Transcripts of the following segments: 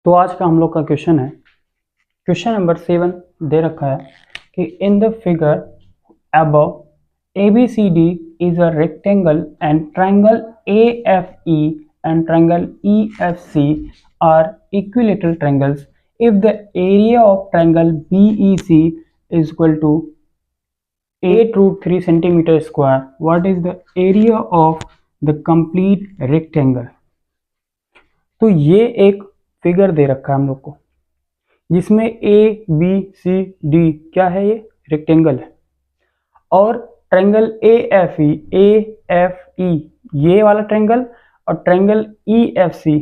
तो आज का हम लोग का क्वेश्चन है, क्वेश्चन नंबर 7 दे रखा है कि in the figure above ABCD is a rectangle and triangle AFE and triangle EFC are equilateral triangles. If the area of triangle BEC is equal to 8√3 centimeter square, what is the area of the complete rectangle? तो ये एक figure दे रखा है हम लोग को, जिसमें ABCD क्या है, ये रेक्टेंगल है, और ट्रायंगल AFE ये वाला ट्रायंगल और ट्रायंगल EFC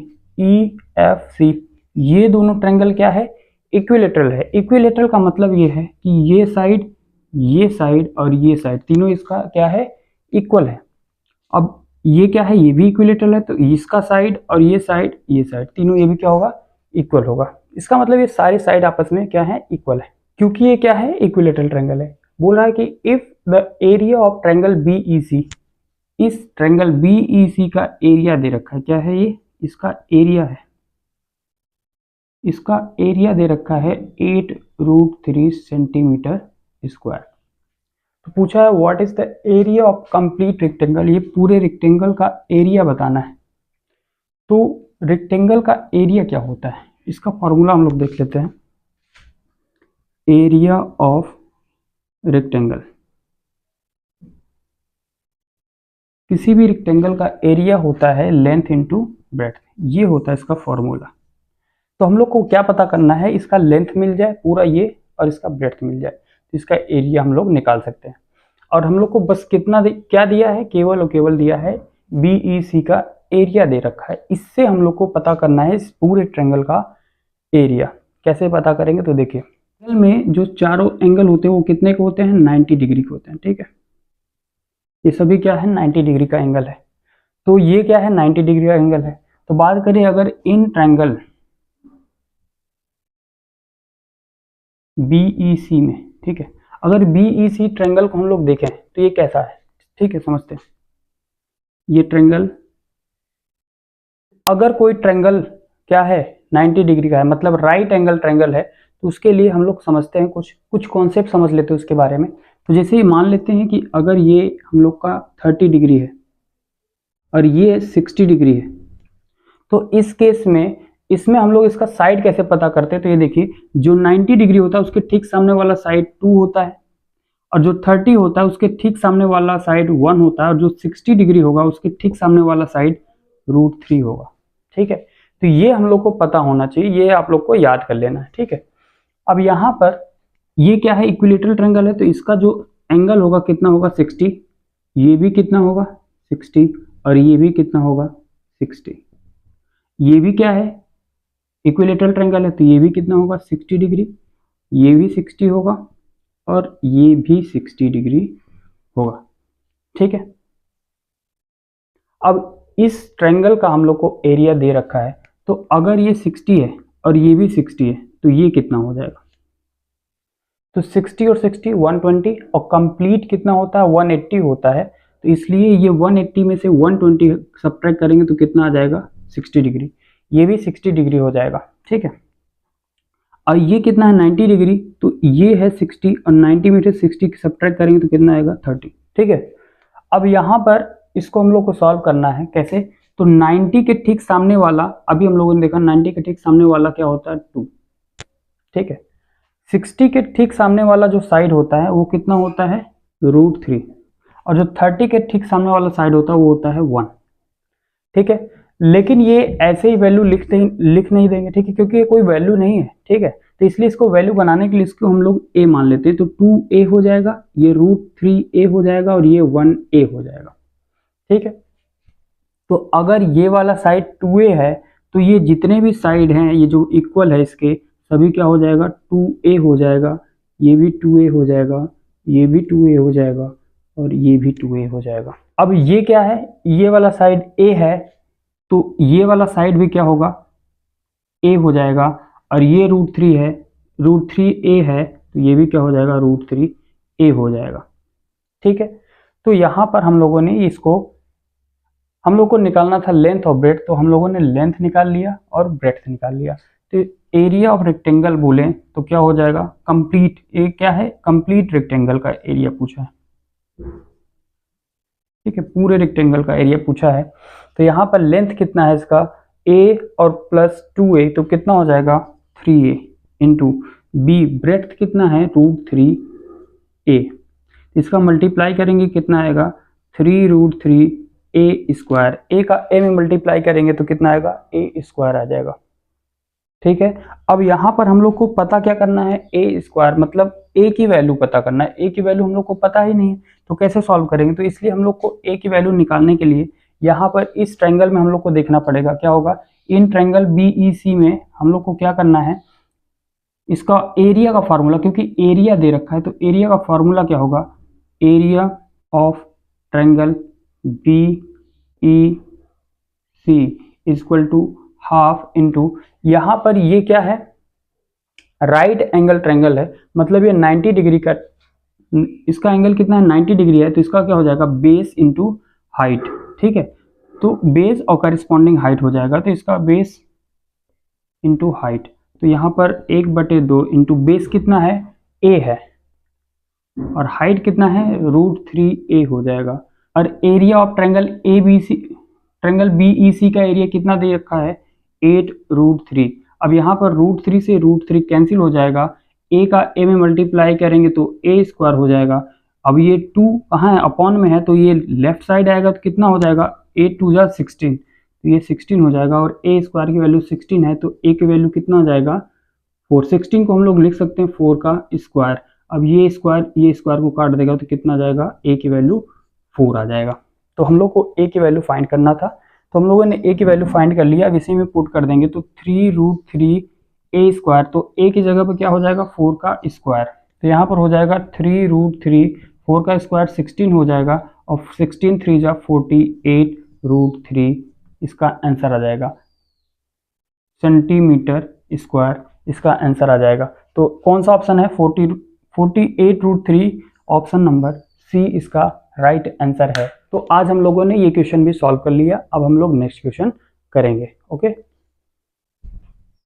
ये दोनों ट्रायंगल क्या है, इक्विलेटरल है। इक्विलेटरल का मतलब ये है कि ये साइड और ये साइड तीनों इसका क्या है, इक्वल है। अब ये क्या है, ये भी इक्विलेटरल है, तो इसका साइड और ये साइड तीनों ये भी क्या होगा, इक्वल होगा। इसका मतलब ये सारी साइड आपस में क्या है, इक्वल है, क्योंकि ये क्या है, इक्विलेटरल ट्रायंगल है। बोल रहा है कि if the area of triangle BEC, इस ट्रायंगल BEC का एरिया दे रखा है, क्या है ये, इसका एरिया दे रखा है 8√3 सेंटीमीटर स्क्वायर। तो पूछा है what is the area of complete rectangle, ये पूरे रेक्टेंगल का एरिया बताना है। तो रेक्टेंगल का एरिया क्या होता है, इसका फॉर्मूला हम लोग देख लेते हैं। एरिया ऑफ रेक्टेंगल, किसी भी रेक्टेंगल का एरिया होता है लेंथ इनटू ब्रेड्थ, ये होता है इसका फॉर्मूला। तो हम लोग को क्या पता करना है, इसका लेंथ मिल जाए पूरा ये और इसका ब्रेड्थ मिल जाए, तो इसका एरिया हम लोग निकाल सकते हैं। और हम लोग को बस क्या दिया है, केवल और केवल दिया है BEC का एरिया दे रखा है। इससे हम लोग को पता करना है इस पूरे ट्रायंगल का एरिया। कैसे पता करेंगे, तो देखिए ट्रायंगल में जो चारों एंगल होते हैं वो कितने के होते हैं, 90 डिग्री के होते हैं, ठीक है। ये सभी क्या है, 90 डिग्री का एंगल है। तो ये क्या है, 90 डिग्री का एंगल है। तो बात करें अगर इन ट्रायंगल BEC में, ठीक है, अगर BEC ट्रायंगल को हम लोग देखें तो ये कैसा है, ठीक है, समझते हैं। ये ट्रायंगल, अगर कोई ट्रायंगल क्या है, 90 डिग्री का है, मतलब राइट एंगल ट्रायंगल है, तो उसके लिए हम लोग समझते हैं, कुछ कॉन्सेप्ट समझ लेते हैं उसके बारे में। तो जैसे मान लेते हैं कि अगर ये हम लोग का 30 डिग्री है और ये 60 डिग्री है, तो इस केस में इसमें हम लोग इसका साइड कैसे पता करते हैं, तो ये देखिए जो 90 डिग्री होता है उसके ठीक सामने वाला साइड 2 होता है, और जो 30 होता है उसके ठीक सामने वाला साइड 1 होता है, और जो 60 डिग्री होगा उसके ठीक सामने वाला साइड √3 होगा, ठीक है। तो ये हम लोग को पता होना चाहिए, ये आप लोग को याद कर लेना है, ठीक है। अब यहाँ पर ये क्या है, इक्विलेटरल ट्रायंगल है, तो इसका जो एंगल होगा कितना होगा, 60, ये भी कितना होगा 60, और ये भी कितना होगा 60। ये भी क्या है, इक्विलेटरल ट्रायंगल है, तो ये भी कितना होगा 60 डिग्री, ये भी 60 होगा, और ये भी 60 डिग्री होगा, ठीक है। अब इस ट्रायंगल का हम लोग को एरिया दे रखा है, तो अगर ये 60 है और ये भी 60 है, तो ये कितना हो जाएगा, तो 60 और 60 120, और कंप्लीट कितना होता है, 180 होता है। तो इसलिए ये 180 में से 120 सब्ट्रैक्ट करेंगे तो कितना आ जाएगा, 60 डिग्री, ये भी 60 डिग्री हो जाएगा, ठीक है। और ये कितना है, 90 डिग्री, तो ये है 60, और 90 में से 60 सब्ट्रैक्ट करेंगे तो कितना आएगा, 30, ठीक है। अब यहाँ पर इसको हम लोग को सॉल्व करना है, कैसे, तो 90 के ठीक सामने वाला, अभी हम लोगों ने देखा 90 के ठीक सामने वाला क्या होता है, 2, ठीक है। 60 के ठीक सामने वाला जो साइड होता है वो कितना होता है, √3, और जो 30 के ठीक सामने वाला साइड होता है वो होता है 1, ठीक है। लेकिन ये ऐसे ही वैल्यू लिख नहीं देंगे, ठीक है, क्योंकि ये कोई वैल्यू नहीं है, ठीक है। तो इसलिए इसको वैल्यू बनाने के लिए इसको हम लोग a मान लेते हैं, तो 2a हो जाएगा, ये √3a हो जाएगा, और ये 1a हो जाएगा, ठीक है। तो अगर ये वाला साइड 2a है, तो ये जितने भी साइड हैं ये जो इक्वल है इसके सभी क्या हो जाएगा, 2a हो जाएगा, ये भी 2a हो जाएगा, ये भी 2a हो जाएगा, और ये भी 2a हो जाएगा। अब ये क्या है, ये वाला साइड a है, तो ये वाला साइड भी क्या होगा, a हो जाएगा, और ये √3 है, √3a है, तो ये भी क्या हो जाएगा, √3a हो जाएगा, ठीक है। तो यहाँ पर हम लोगों ने इसको, हम लोग को निकालना था लेंथ और ब्रेड्थ, तो हम लोगों ने लेंथ निकाल लिया और ब्रेड्थ निकाल लिया। तो एरिया ऑफ रेक्टेंगल बोलें तो क्या हो जाएगा, कंप्लीट, ये क्या है, कंप्लीट रेक्टेंगल का एरिया पूछा है, ठीक है, पूरे रेक्टेंगल का एरिया पूछा है। तो यहाँ पर लेंथ कितना है इसका, a और प्लस 2a, तो कितना हो जाएगा 3a इंटू b, ब्रेड्थ कितना है √3a, इसका मल्टीप्लाई करेंगे कितना आएगा 3√3a स्क्वायर, a का a में मल्टीप्लाई करेंगे तो कितना आएगा a स्क्वायर आ जाएगा, ठीक है। अब यहाँ पर हम लोग को पता क्या करना है, a स्क्वायर, मतलब a की वैल्यू पता करना है, a की वैल्यू हम लोग को पता ही नहीं है तो कैसे सॉल्व करेंगे, तो इसलिए हम लोग को a की वैल्यू निकालने के लिए यहाँ पर इस ट्रायंगल में हम लोग को देखना पड़ेगा क्या होगा, इन ट्रायंगल BEC में हम लोग को क्या करना है, इसका एरिया का फार्मूला, क्योंकि एरिया दे रखा है तो एरिया का फार्मूला क्या होगा, area of triangle BEC equal to half into, यहाँ पर ये क्या है, राइट एंगल ट्रायंगल है, मतलब ये 90 डिग्री का, इसका एंगल कितना है 90 डिग्री है, तो इसका क्या हो जाएगा बेस इंटू हाइट, ठीक है। तो बेस और करस्पॉन्डिंग हाइट हो जाएगा, तो इसका बेस इंटू हाइट, तो यहाँ पर 1/2 इंटू बेस कितना है a है और हाइट कितना है √3a हो जाएगा। और area of triangle ABC, triangle BEC का एरिया कितना दे रखा है 8√3। अब यहाँ पर √3 से √3 कैंसिल हो जाएगा, a का a में मल्टीप्लाई करेंगे तो a स्क्वायर हो जाएगा। अब ये 2 कहाँ है, अपॉन में है, तो ये लेफ्ट साइड आएगा तो कितना हो जाएगा 8 2 जा 16, तो ये 16 हो जाएगा, और a स्क्वायर की वैल्यू 16 है तो a की वैल्यू कितना हो जाएगा 4। 16 को हम लोग लिख सकते हैं 4 का स्क्वायर। अब ये स्क्वायर को काट देगा तो कितना आ जाएगा, a की वैल्यू 4 आ जाएगा। तो हम लोग को a की वैल्यू फाइंड करना था, तो हम लोगों ने a की वैल्यू फाइंड कर लिया। अब इसी में पुट कर देंगे तो 3√3a स्क्वायर, तो a की जगह पर क्या हो जाएगा 4 का स्क्वायर, तो यहाँ पर हो जाएगा 3√3, 4 का स्क्वायर 16 हो जाएगा, और 16 3 जा 48√3, इसका आंसर आ जाएगा सेंटीमीटर स्क्वायर, इसका आंसर आ जाएगा। तो कौन सा ऑप्शन है 48√3, ऑप्शन नंबर सी इसका राइट आंसर है। तो आज हम लोगों ने ये क्वेश्चन भी सॉल्व कर लिया, अब हम लोग नेक्स्ट क्वेश्चन करेंगे। ओके।